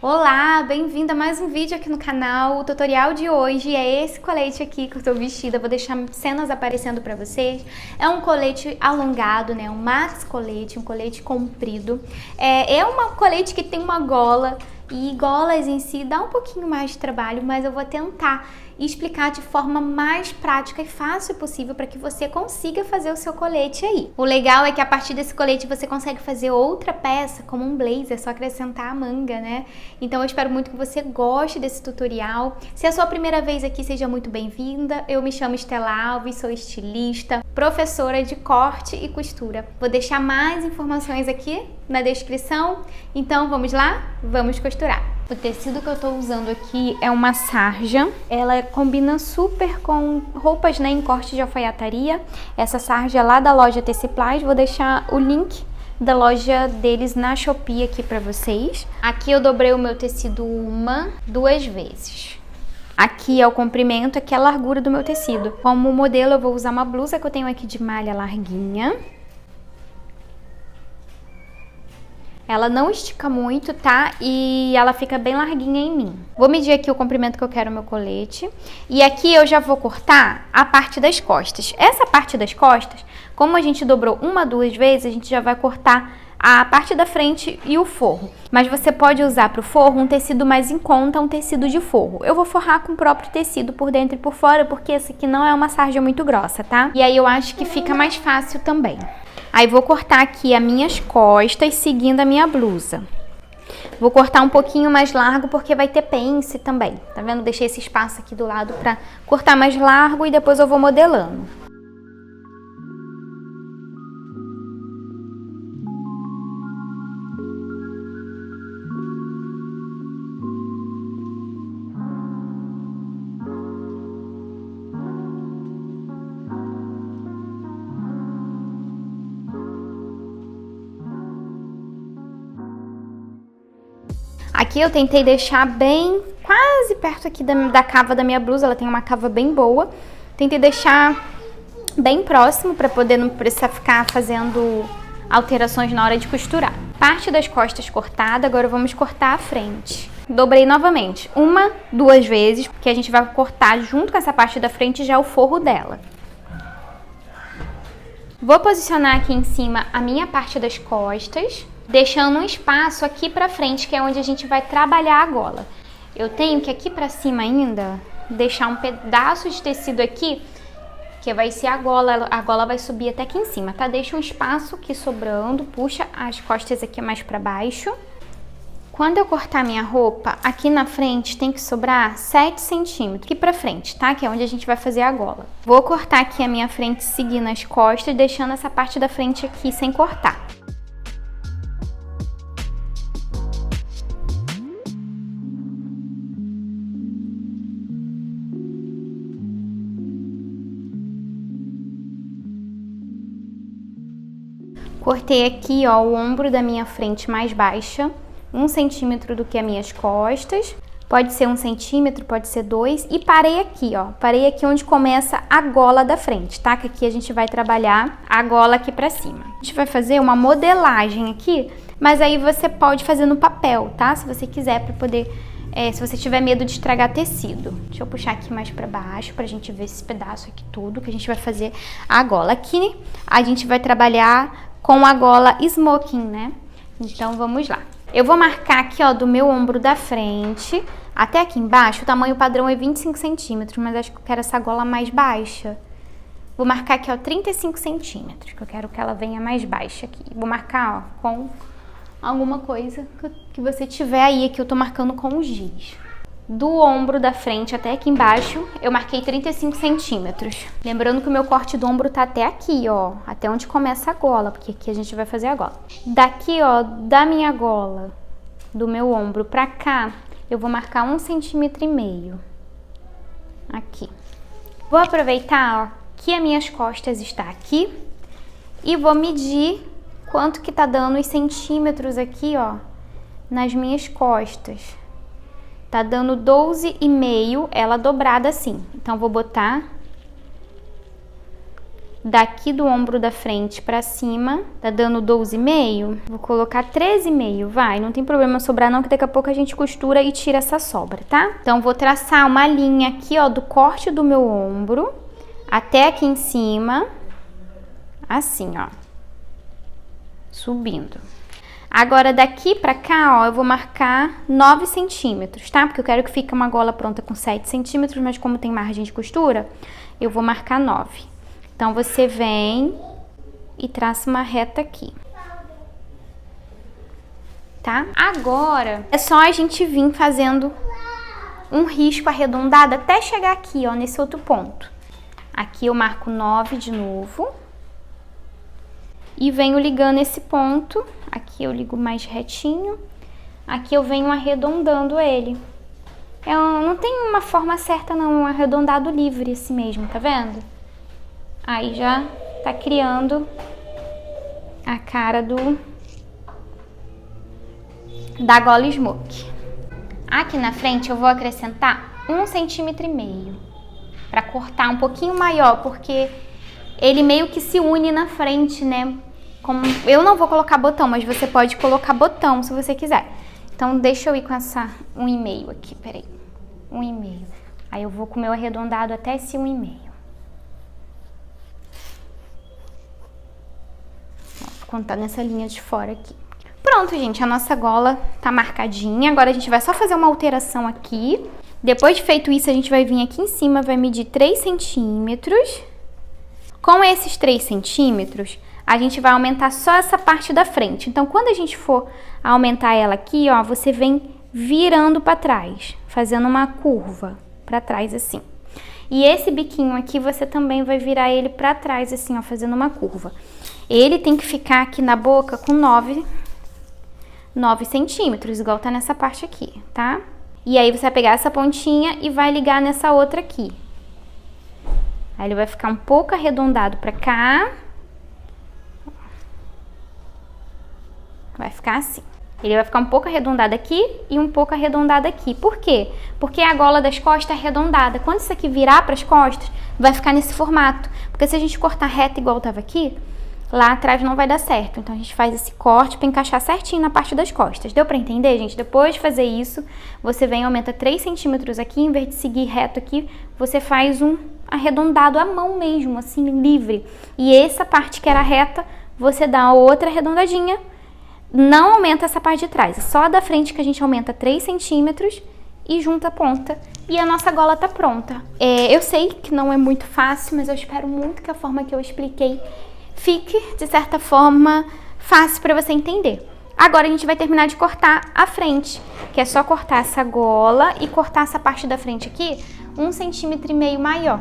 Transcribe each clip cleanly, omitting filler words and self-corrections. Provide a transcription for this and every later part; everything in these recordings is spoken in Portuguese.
Olá, bem-vinda a mais um vídeo aqui no canal. O tutorial de hoje é esse colete aqui que eu tô vestida. Vou deixar cenas aparecendo pra vocês. É um colete alongado, né? Um max colete, um colete comprido. É um colete que tem uma gola e golas em si dá um pouquinho mais de trabalho, mas eu vou tentar explicar de forma mais prática e fácil possível para que você consiga fazer o seu colete aí. O legal é que a partir desse colete você consegue fazer outra peça, como um blazer, só acrescentar a manga, né? Então eu espero muito que você goste desse tutorial. Se é a sua primeira vez aqui, seja muito bem-vinda. Eu me chamo Estela Alves, sou estilista, professora de corte e costura. Vou deixar mais informações aqui na descrição. Então vamos lá? Vamos costurar. O tecido que eu tô usando aqui é uma sarja. Ela combina super com roupas, né, em corte de alfaiataria. Essa sarja é lá da loja Teciplás. Vou deixar o link da loja deles na Shopee aqui pra vocês. Aqui eu dobrei o meu tecido duas vezes. Aqui é o comprimento, aqui é a largura do meu tecido. Como modelo eu vou usar uma blusa que eu tenho aqui de malha larguinha. Ela não estica muito, tá? E ela fica bem larguinha em mim. Vou medir aqui o comprimento que eu quero no meu colete. E aqui eu já vou cortar a parte das costas. Essa parte das costas, como a gente dobrou duas vezes, a gente já vai cortar a parte da frente e o forro. Mas você pode usar para o forro um tecido mais em conta, um tecido de forro. Eu vou forrar com o próprio tecido por dentro e por fora, porque esse aqui não é uma sarja muito grossa, tá? E aí eu acho que fica mais fácil também. Aí vou cortar aqui as minhas costas seguindo a minha blusa. Vou cortar um pouquinho mais largo porque vai ter pence também. Tá vendo? Deixei esse espaço aqui do lado pra cortar mais largo e depois eu vou modelando. Aqui eu tentei deixar bem, quase perto aqui da cava da minha blusa, ela tem uma cava bem boa. Tentei deixar bem próximo para poder não precisar ficar fazendo alterações na hora de costurar. Parte das costas cortada, agora vamos cortar a frente. Dobrei novamente, duas vezes, porque a gente vai cortar junto com essa parte da frente já o forro dela. Vou posicionar aqui em cima a minha parte das costas, deixando um espaço aqui pra frente, que é onde a gente vai trabalhar a gola. Eu tenho que aqui pra cima ainda deixar um pedaço de tecido aqui, que vai ser a gola vai subir até aqui em cima, tá? Deixa um espaço aqui sobrando, puxa as costas aqui mais pra baixo. Quando eu cortar minha roupa, aqui na frente tem que sobrar 7 centímetros aqui pra frente, tá? Que é onde a gente vai fazer a gola. Vou cortar aqui a minha frente seguindo as costas, deixando essa parte da frente aqui sem cortar. Cortei aqui, ó, o ombro da minha frente mais baixa, 1 centímetro do que as minhas costas. Pode ser 1 centímetro, pode ser 2. E parei aqui, ó. Parei aqui onde começa a gola da frente, tá? Que aqui a gente vai trabalhar a gola aqui pra cima. A gente vai fazer uma modelagem aqui, mas aí você pode fazer no papel, tá? Se você quiser, pra poder... se você tiver medo de estragar tecido. Deixa eu puxar aqui mais pra baixo pra gente ver esse pedaço aqui tudo, que a gente vai fazer a gola. Aqui a gente vai trabalhar com a gola smoking, né? Então vamos lá. Eu vou marcar aqui, ó, do meu ombro da frente até aqui embaixo. O tamanho padrão é 25 centímetros, mas acho que eu quero essa gola mais baixa. Vou marcar aqui, ó, 35 centímetros, que eu quero que ela venha mais baixa aqui. Vou marcar, ó, com alguma coisa que você tiver aí, que eu tô marcando com o giz. Do ombro da frente até aqui embaixo, eu marquei 35 centímetros. Lembrando que o meu corte do ombro tá até aqui, ó, até onde começa a gola, porque aqui a gente vai fazer a gola. Daqui, ó, da minha gola, do meu ombro pra cá, eu vou marcar 1,5 centímetro. Aqui. Vou aproveitar, ó, que as minhas costas está aqui e vou medir quanto que tá dando os centímetros aqui, ó, nas minhas costas. Tá dando 12,5, ela dobrada assim. Então, vou botar daqui do ombro da frente pra cima, tá dando 12,5? Vou colocar 13,5, vai, não tem problema sobrar não, que daqui a pouco a gente costura e tira essa sobra, tá? Então, vou traçar uma linha aqui, ó, do corte do meu ombro até aqui em cima, assim, ó, subindo. Agora, daqui pra cá, ó, eu vou marcar 9 centímetros, tá? Porque eu quero que fique uma gola pronta com 7 centímetros, mas como tem margem de costura, eu vou marcar 9. Então, você vem e traça uma reta aqui, tá? Agora, é só a gente vir fazendo um risco arredondado até chegar aqui, ó, nesse outro ponto. Aqui eu marco 9 de novo. E venho ligando esse ponto. Aqui eu ligo mais retinho. Aqui eu venho arredondando ele. Não tem uma forma certa não, é um arredondado livre assim mesmo, tá vendo? Aí já tá criando a cara da gola smoke. Aqui na frente eu vou acrescentar 1,5 centímetro para cortar um pouquinho maior, porque ele meio que se une na frente, né? Como eu não vou colocar botão, mas você pode colocar botão se você quiser. Então deixa eu ir com essa 1,5 aqui, peraí. 1,5. Aí eu vou com o meu arredondado até esse 1,5. Contar nessa linha de fora aqui. Pronto, gente, a nossa gola tá marcadinha. Agora a gente vai só fazer uma alteração aqui. Depois de feito isso, a gente vai vir aqui em cima, vai medir 3 centímetros. Com esses 3 centímetros, a gente vai aumentar só essa parte da frente. Então, quando a gente for aumentar ela aqui, ó, você vem virando para trás, fazendo uma curva para trás assim. E esse biquinho aqui, você também vai virar ele para trás assim, ó, fazendo uma curva. Ele tem que ficar aqui na boca com 9 centímetros, igual tá nessa parte aqui, tá? E aí você vai pegar essa pontinha e vai ligar nessa outra aqui. Aí ele vai ficar um pouco arredondado pra cá. Vai ficar assim. Ele vai ficar um pouco arredondado aqui e um pouco arredondado aqui. Por quê? Porque a gola das costas é arredondada. Quando isso aqui virar para as costas, vai ficar nesse formato. Porque se a gente cortar reto igual tava aqui, lá atrás não vai dar certo. Então, a gente faz esse corte para encaixar certinho na parte das costas. Deu para entender, gente? Depois de fazer isso, você vem e aumenta 3 centímetros aqui. Em vez de seguir reto aqui, você faz um arredondado à mão mesmo, assim, livre. E essa parte que era reta, você dá outra arredondadinha. Não aumenta essa parte de trás. É só a da frente que a gente aumenta 3 centímetros e junta a ponta. E a nossa gola tá pronta. Eu sei que não é muito fácil, mas eu espero muito que a forma que eu expliquei fique, de certa forma, fácil para você entender. Agora a gente vai terminar de cortar a frente, que é só cortar essa gola e cortar essa parte da frente aqui 1,5 centímetro maior.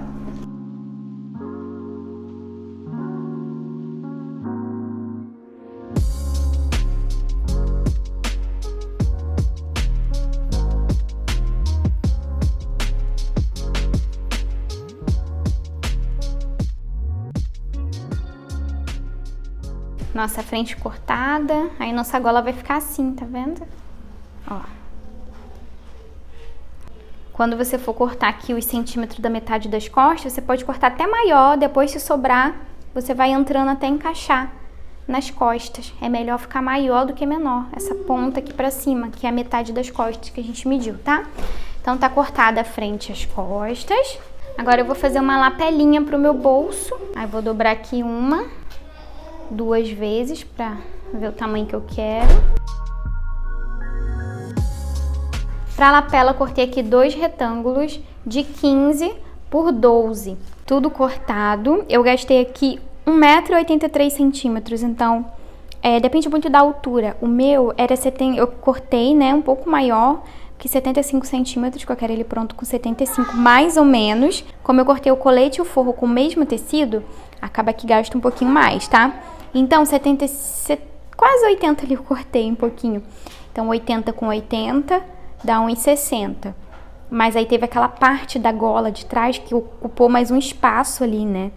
Nossa frente cortada, aí nossa gola vai ficar assim, tá vendo? Ó. Quando você for cortar aqui os centímetros da metade das costas, você pode cortar até maior, depois se sobrar, você vai entrando até encaixar nas costas. É melhor ficar maior do que menor, essa ponta aqui pra cima, que é a metade das costas que a gente mediu, tá? Então tá cortada a frente e as costas. Agora eu vou fazer uma lapelinha pro meu bolso. Aí vou dobrar aqui 2 vezes para ver o tamanho que eu quero. Para lapela, eu cortei aqui 2 retângulos de 15 por 12. Tudo cortado. Eu gastei aqui 1,83 m, então depende muito da altura. O meu era eu cortei, né, um pouco maior que 75 centímetros, que eu quero ele pronto com 75 mais ou menos. Como eu cortei o colete e o forro com o mesmo tecido, acaba que gasta um pouquinho mais, tá? Então, quase 80 ali eu cortei um pouquinho. Então, 80 com 80 dá 1,60. Mas aí teve aquela parte da gola de trás que ocupou mais um espaço ali, né?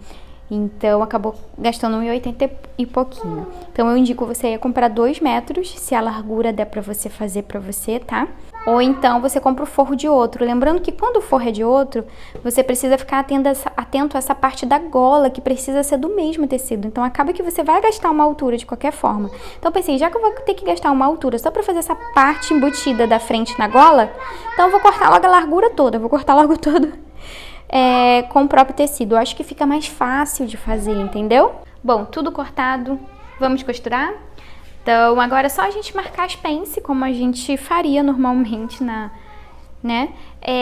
Então, acabou gastando 1,80 e pouquinho. Então, eu indico você ir comprar 2 metros, se a largura der pra você fazer pra você, tá? Ou então você compra o forro de outro. Lembrando que quando o forro é de outro, você precisa ficar atento a essa parte da gola, que precisa ser do mesmo tecido. Então acaba que você vai gastar uma altura de qualquer forma. Então pensei, já que eu vou ter que gastar uma altura só pra fazer essa parte embutida da frente na gola, então eu vou cortar logo a largura toda. Eu vou cortar logo todo com o próprio tecido. Eu acho que fica mais fácil de fazer, entendeu? Bom, tudo cortado. Vamos costurar? Então, agora é só a gente marcar as pence, como a gente faria normalmente,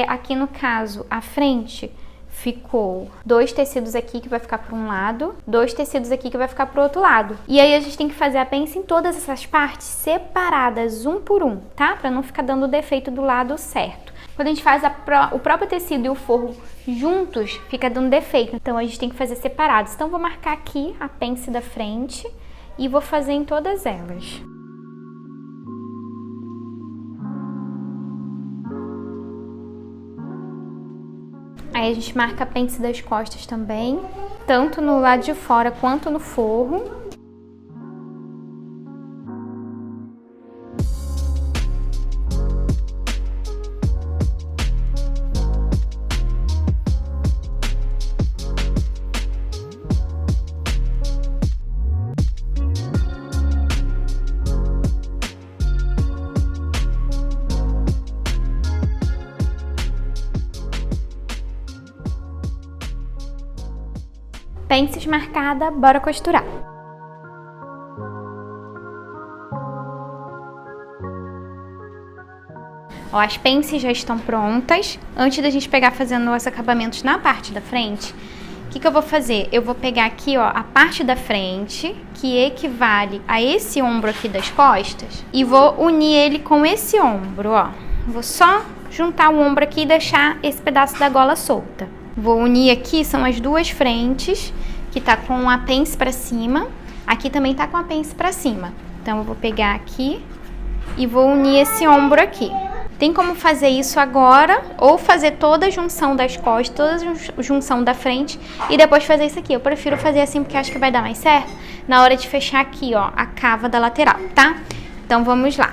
aqui no caso, a frente ficou 2 tecidos aqui que vai ficar para um lado, 2 tecidos aqui que vai ficar para o outro lado. E aí a gente tem que fazer a pence em todas essas partes separadas, um por um, tá? Para não ficar dando defeito do lado certo. Quando a gente faz o próprio tecido e o forro juntos, fica dando defeito. Então, a gente tem que fazer separados. Então, vou marcar aqui a pence da frente e vou fazer em todas elas. Aí a gente marca a pence das costas também, tanto no lado de fora quanto no forro. Pences marcada, bora costurar. Ó, as pences já estão prontas. Antes da gente pegar fazendo os acabamentos na parte da frente, o que eu vou fazer? Eu vou pegar aqui, ó, a parte da frente, que equivale a esse ombro aqui das costas, e vou unir ele com esse ombro, ó. Vou só juntar o ombro aqui e deixar esse pedaço da gola solta. Vou unir aqui, são as duas frentes, que tá com a pence pra cima. Aqui também tá com a pence pra cima. Então, eu vou pegar aqui e vou unir esse ombro aqui. Tem como fazer isso agora, ou fazer toda a junção das costas, toda a junção da frente, e depois fazer isso aqui. Eu prefiro fazer assim, porque acho que vai dar mais certo na hora de fechar aqui, ó, a cava da lateral, tá? Então, vamos lá.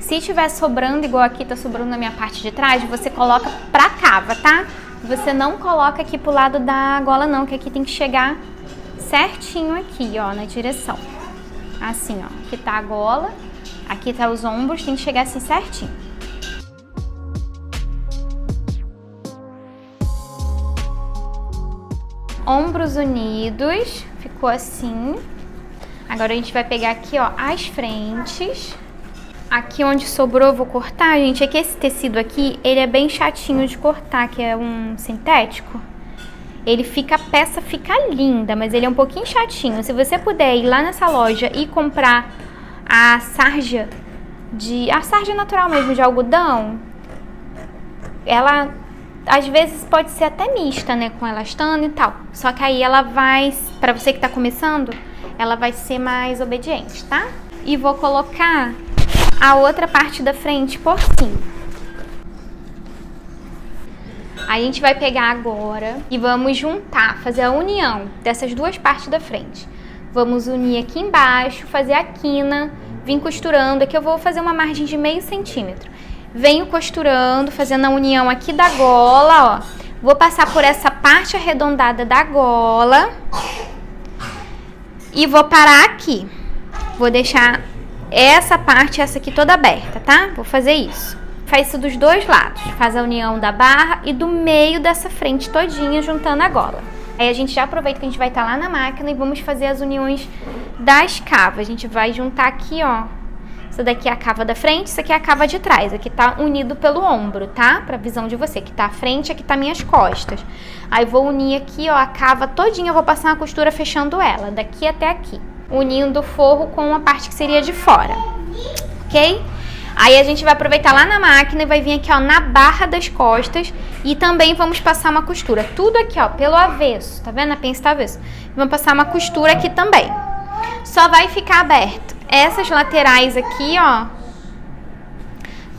Se tiver sobrando, igual aqui tá sobrando na minha parte de trás, você coloca pra cava, tá? Você não coloca aqui pro lado da gola não, que aqui tem que chegar certinho aqui, ó, na direção. Assim, ó, aqui tá a gola, aqui tá os ombros, tem que chegar assim certinho. Ombros unidos, ficou assim. Agora a gente vai pegar aqui, ó, as frentes. Aqui onde sobrou eu vou cortar, gente, é que esse tecido aqui, ele é bem chatinho de cortar, que é um sintético. Ele fica, a peça fica linda, mas ele é um pouquinho chatinho. Se você puder ir lá nessa loja e comprar a sarja natural mesmo, de algodão, ela, às vezes, pode ser até mista, né, com elastano e tal. Só que aí ela vai, pra você que tá começando, ela vai ser mais obediente, tá? E vou colocar a outra parte da frente por cima. Aí a gente vai pegar agora e vamos juntar, fazer a união dessas duas partes da frente. Vamos unir aqui embaixo, fazer a quina, vim costurando. Aqui eu vou fazer uma margem de meio centímetro. Venho costurando, fazendo a união aqui da gola, ó. Vou passar por essa parte arredondada da gola e vou parar aqui. Vou deixar essa parte, essa aqui toda aberta, tá? Vou fazer isso. Faz isso dos dois lados. Faz a união da barra e do meio dessa frente todinha, juntando a gola. Aí a gente já aproveita que a gente vai estar lá na máquina e vamos fazer as uniões das cavas. A gente vai juntar aqui, ó. Essa daqui é a cava da frente, isso aqui é a cava de trás. Aqui tá unido pelo ombro, tá? Pra visão de você. Aqui tá a frente, aqui tá minhas costas. Aí vou unir aqui, ó, a cava todinha. Eu vou passar uma costura fechando ela, daqui até aqui. Unindo o forro com a parte que seria de fora, ok? Aí a gente vai aproveitar lá na máquina e vai vir aqui, ó, na barra das costas e também vamos passar uma costura. Tudo aqui, ó, pelo avesso, tá vendo? A pence tá avesso. Vamos passar uma costura aqui também. Só vai ficar aberto essas laterais aqui, ó,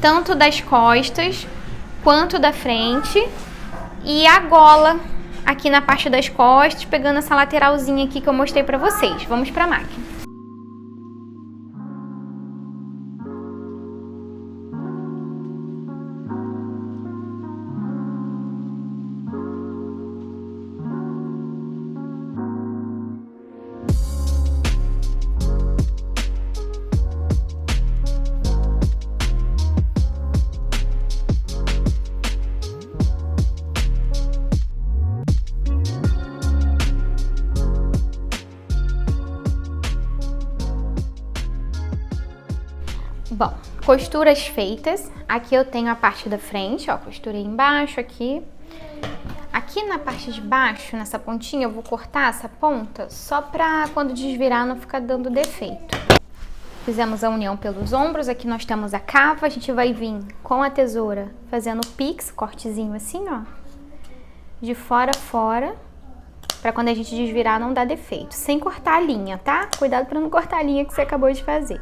tanto das costas quanto da frente, e a gola aqui na parte das costas, pegando essa lateralzinha aqui que eu mostrei pra vocês. Vamos pra máquina. Costuras feitas. Aqui eu tenho a parte da frente, ó, costurei embaixo aqui. Aqui na parte de baixo, nessa pontinha, eu vou cortar essa ponta só pra quando desvirar não ficar dando defeito. Fizemos a união pelos ombros, aqui nós temos a cava, a gente vai vir com a tesoura fazendo pix, cortezinho assim, ó. De fora a fora, pra quando a gente desvirar não dar defeito. Sem cortar a linha, tá? Cuidado pra não cortar a linha que você acabou de fazer.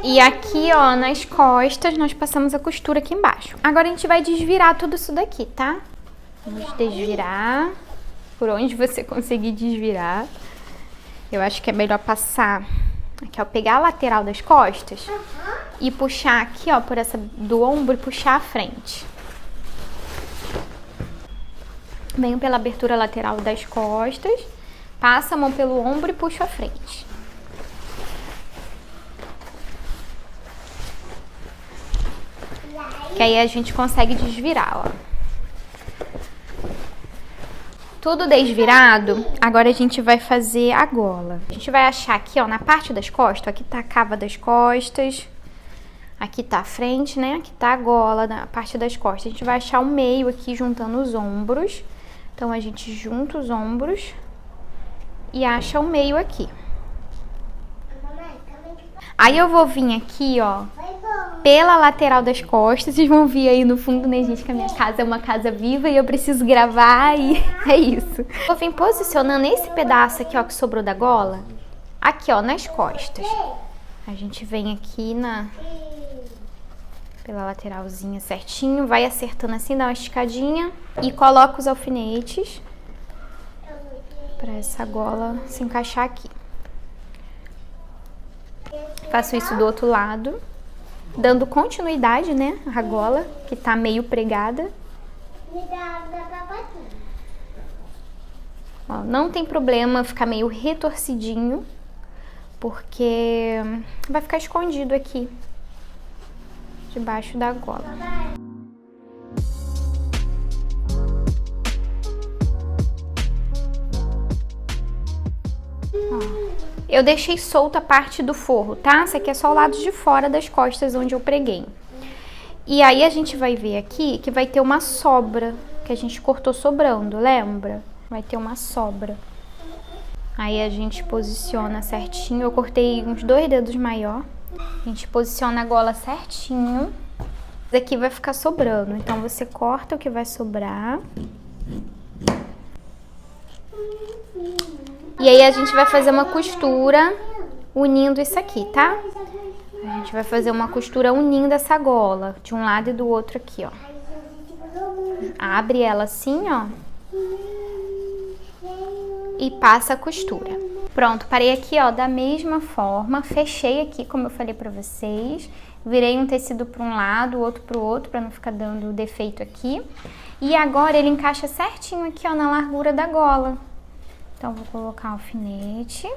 E aqui, ó, nas costas, nós passamos a costura aqui embaixo. Agora a gente vai desvirar tudo isso daqui, tá? Vamos desvirar por onde você conseguir desvirar. Eu acho que é melhor passar aqui, ó, pegar a lateral das costas e puxar aqui, ó, por essa do ombro e puxar a frente. Venho pela abertura lateral das costas, passa a mão pelo ombro e puxo a frente. Que aí a gente consegue desvirar, ó. Tudo desvirado, agora a gente vai fazer a gola. A gente vai achar aqui, ó, na parte das costas, aqui tá a cava das costas, aqui tá a frente, né? Aqui tá a gola na parte das costas. A gente vai achar o meio aqui juntando os ombros. Então a gente junta os ombros e acha o meio aqui. Aí eu vou vir aqui, ó, pela lateral das costas. Vocês vão ver aí no fundo, né, gente, que a minha casa é uma casa viva e eu preciso gravar e é isso. Vou vir posicionando esse pedaço aqui, ó, que sobrou da gola, aqui, ó, nas costas. A gente vem aqui pela lateralzinha certinho, vai acertando assim, dá uma esticadinha e coloca os alfinetes pra essa gola se encaixar aqui. Faço isso do outro lado, dando continuidade, né, à gola, que tá meio pregada. Ó, não tem problema ficar meio retorcidinho, porque vai ficar escondido aqui, debaixo da gola. Ó. Eu deixei solta a parte do forro, tá? Esse aqui é só o lado de fora das costas onde eu preguei. E aí a gente vai ver aqui que vai ter uma sobra, que a gente cortou sobrando, lembra? Vai ter uma sobra. Aí a gente posiciona certinho, eu cortei uns 2 dedos maior. A gente posiciona a gola certinho. Esse aqui vai ficar sobrando, então você corta o que vai sobrar. E aí a gente vai fazer uma costura unindo isso aqui, tá? A gente vai fazer uma costura unindo essa gola de um lado e do outro aqui, ó. Abre ela assim, ó. E passa a costura. Pronto, parei aqui, ó, da mesma forma. Fechei aqui, como eu falei pra vocês. Virei um tecido para um lado, o outro pro outro, pra não ficar dando defeito aqui. E agora ele encaixa certinho aqui, ó, na largura da gola. Então, vou colocar o alfinete.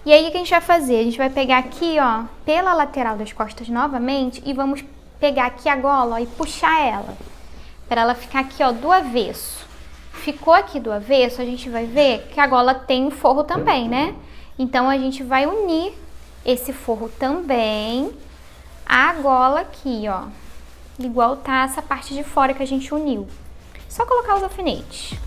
E aí, o que a gente vai fazer? A gente vai pegar aqui, ó, pela lateral das costas novamente e vamos pegar aqui a gola, ó, e puxar ela. Para ela ficar aqui, ó, do avesso. Ficou aqui do avesso, a gente vai ver que a gola tem o forro também, né? Então, a gente vai unir esse forro também à gola aqui, ó. Igual tá essa parte de fora que a gente uniu. Só colocar os alfinetes.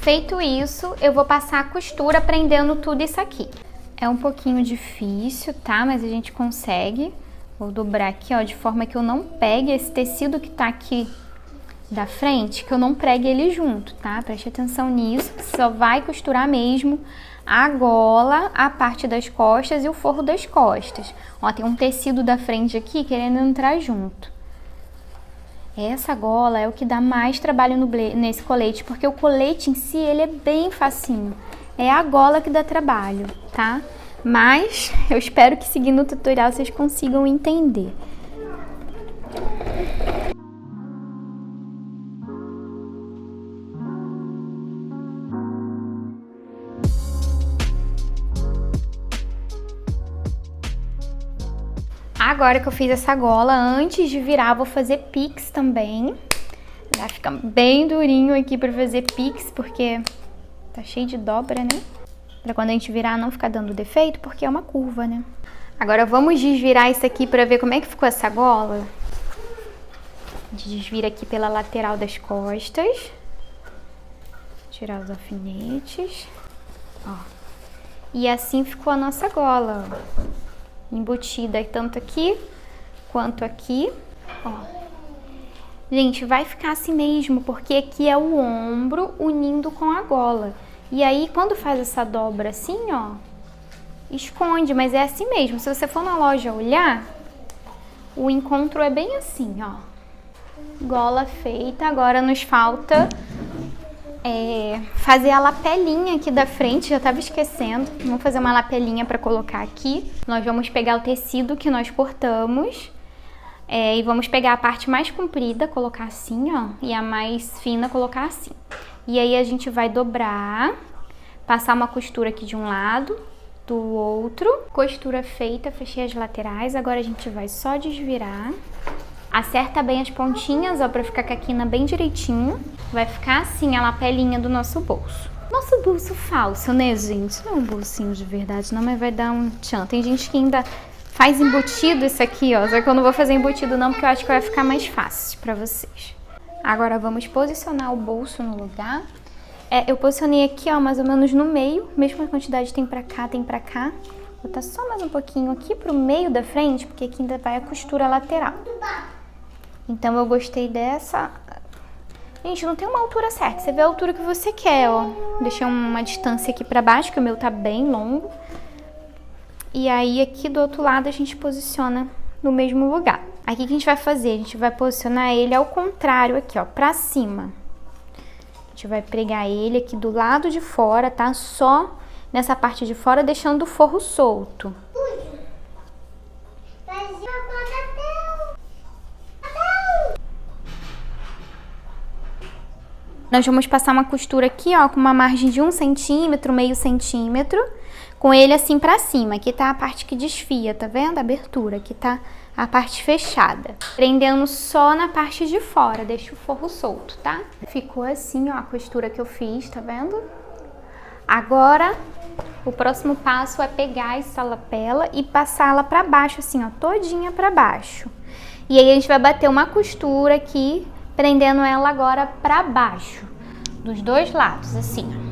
Feito isso, eu vou passar a costura prendendo tudo isso aqui. É um pouquinho difícil, tá? Mas a gente consegue. Vou dobrar aqui, ó, de forma que eu não pegue esse tecido que tá aqui da frente, que eu não pregue ele junto, tá? Preste atenção nisso, que só vai costurar mesmo a gola, a parte das costas e o forro das costas. Ó, tem um tecido da frente aqui querendo entrar junto. Essa gola é o que dá mais trabalho nesse colete, porque o colete em si, ele é bem facinho. É a gola que dá trabalho, tá? Mas eu espero que seguindo o tutorial vocês consigam entender. Agora que eu fiz essa gola, antes de virar, vou fazer pix também. Já fica bem durinho aqui pra fazer pix, porque tá cheio de dobra, né? Pra quando a gente virar não ficar dando defeito, porque é uma curva, né? Agora vamos desvirar isso aqui pra ver como é que ficou essa gola. A gente desvira aqui pela lateral das costas. Tirar os alfinetes. Ó. E assim ficou a nossa gola, ó. Embutida tanto aqui quanto aqui, ó. Gente, vai ficar assim mesmo, porque aqui é o ombro unindo com a gola. E aí, quando faz essa dobra assim, ó, esconde, mas é assim mesmo. Se você for na loja olhar, o encontro é bem assim, ó. Gola feita, agora nos falta fazer a lapelinha aqui da frente, já tava esquecendo. Vamos fazer uma lapelinha para colocar aqui. Nós vamos pegar o tecido que nós cortamos e vamos pegar a parte mais comprida, colocar assim, ó, e a mais fina colocar assim. E aí a gente vai dobrar, passar uma costura aqui de um lado, do outro. Costura feita, fechei as laterais, agora a gente vai só desvirar. Acerta bem as pontinhas, ó, pra ficar com a quina bem direitinho. Vai ficar assim a lapelinha do nosso bolso. Nosso bolso falso, né, gente? Não é um bolsinho de verdade, não, mas vai dar um tchan. Tem gente que ainda faz embutido isso aqui, ó. Só que eu não vou fazer embutido não, porque eu acho que vai ficar mais fácil pra vocês. Agora vamos posicionar o bolso no lugar. Eu posicionei aqui, ó, mais ou menos no meio. Mesma quantidade tem pra cá, tem pra cá. Vou botar só mais um pouquinho aqui pro meio da frente, porque aqui ainda vai a costura lateral. Então eu gostei dessa. Gente, não tem uma altura certa, você vê a altura que você quer, ó. Deixei uma distância aqui pra baixo, que o meu tá bem longo. E aí aqui do outro lado a gente posiciona no mesmo lugar. Aqui o que a gente vai fazer? A gente vai posicionar ele ao contrário aqui, ó, pra cima. A gente vai pregar ele aqui do lado de fora, tá? Só nessa parte de fora, deixando o forro solto. Nós vamos passar uma costura aqui, ó, com uma margem de 1 centímetro, meio centímetro, com ele assim pra cima. Aqui tá a parte que desfia, tá vendo? A abertura, aqui tá a parte fechada. Prendendo só na parte de fora, deixa o forro solto, tá? Ficou assim, ó, a costura que eu fiz, tá vendo? Agora, o próximo passo é pegar essa lapela e passá-la pra baixo, assim, ó, todinha pra baixo. E aí a gente vai bater uma costura aqui, prendendo ela agora pra baixo, dos dois lados, assim, ó.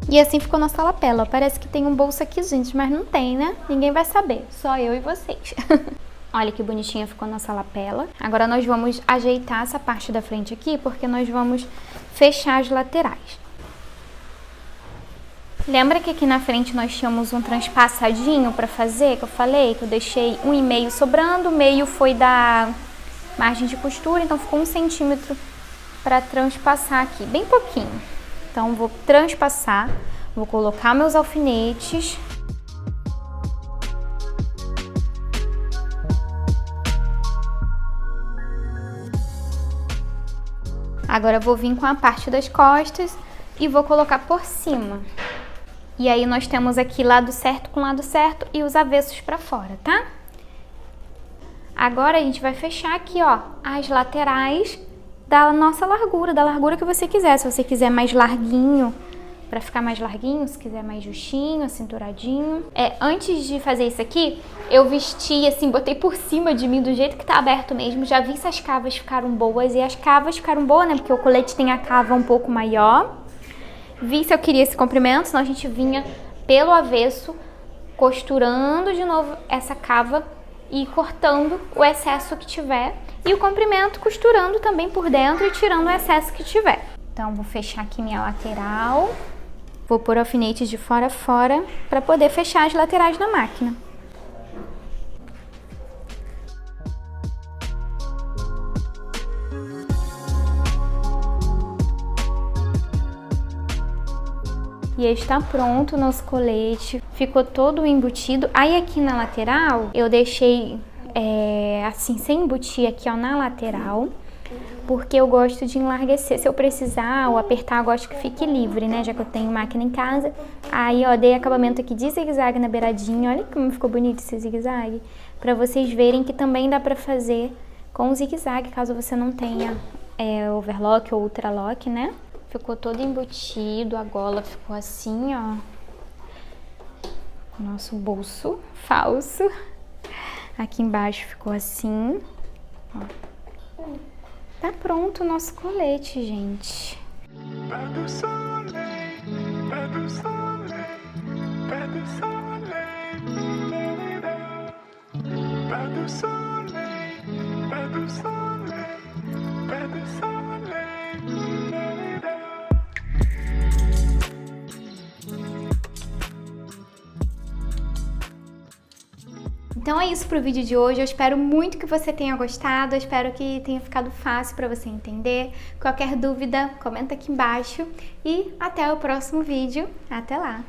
E assim ficou nossa lapela. Parece que tem um bolso aqui, gente, mas não tem, né? Ninguém vai saber, só eu e vocês. Olha que bonitinha ficou nossa lapela. Agora nós vamos ajeitar essa parte da frente aqui, porque nós vamos fechar as laterais. Lembra que aqui na frente nós tínhamos um transpassadinho para fazer, que eu falei? Que eu deixei 1,5 sobrando, o meio foi da margem de costura, então ficou 1 centímetro para transpassar aqui, bem pouquinho. Então vou transpassar, vou colocar meus alfinetes. Agora eu vou vir com a parte das costas e vou colocar por cima. E aí nós temos aqui lado certo com lado certo e os avessos para fora, tá? Agora a gente vai fechar aqui, ó, as laterais da nossa largura, da largura que você quiser. Se você quiser mais larguinho, para ficar mais larguinho, se quiser mais justinho, acinturadinho. Antes de fazer isso aqui, eu vesti assim, botei por cima de mim do jeito que tá aberto mesmo. Já vi se as cavas ficaram boas e as cavas ficaram boas, né? Porque o colete tem a cava um pouco maior. Vi se eu queria esse comprimento, senão a gente vinha pelo avesso, costurando de novo essa cava e cortando o excesso que tiver. E o comprimento costurando também por dentro e tirando o excesso que tiver. Então, vou fechar aqui minha lateral. Vou pôr alfinetes de fora a fora para poder fechar as laterais na máquina. E está pronto o nosso colete. Ficou todo embutido. Aí aqui na lateral eu deixei assim, sem embutir aqui, ó, na lateral, porque eu gosto de enlarguecer. Se eu precisar ou apertar, eu gosto que fique livre, né? Já que eu tenho máquina em casa. Aí, ó, dei acabamento aqui de zigue-zague na beiradinha. Olha como ficou bonito esse zigue-zague. Pra vocês verem que também dá pra fazer com zigue-zague, caso você não tenha overlock ou ultralock, né? Ficou todo embutido, a gola ficou assim, ó. Nosso bolso falso. Aqui embaixo ficou assim, ó. Tá pronto o nosso colete, gente. Então é isso pro vídeo de hoje, eu espero muito que você tenha gostado, eu espero que tenha ficado fácil para você entender. Qualquer dúvida, comenta aqui embaixo e até o próximo vídeo. Até lá!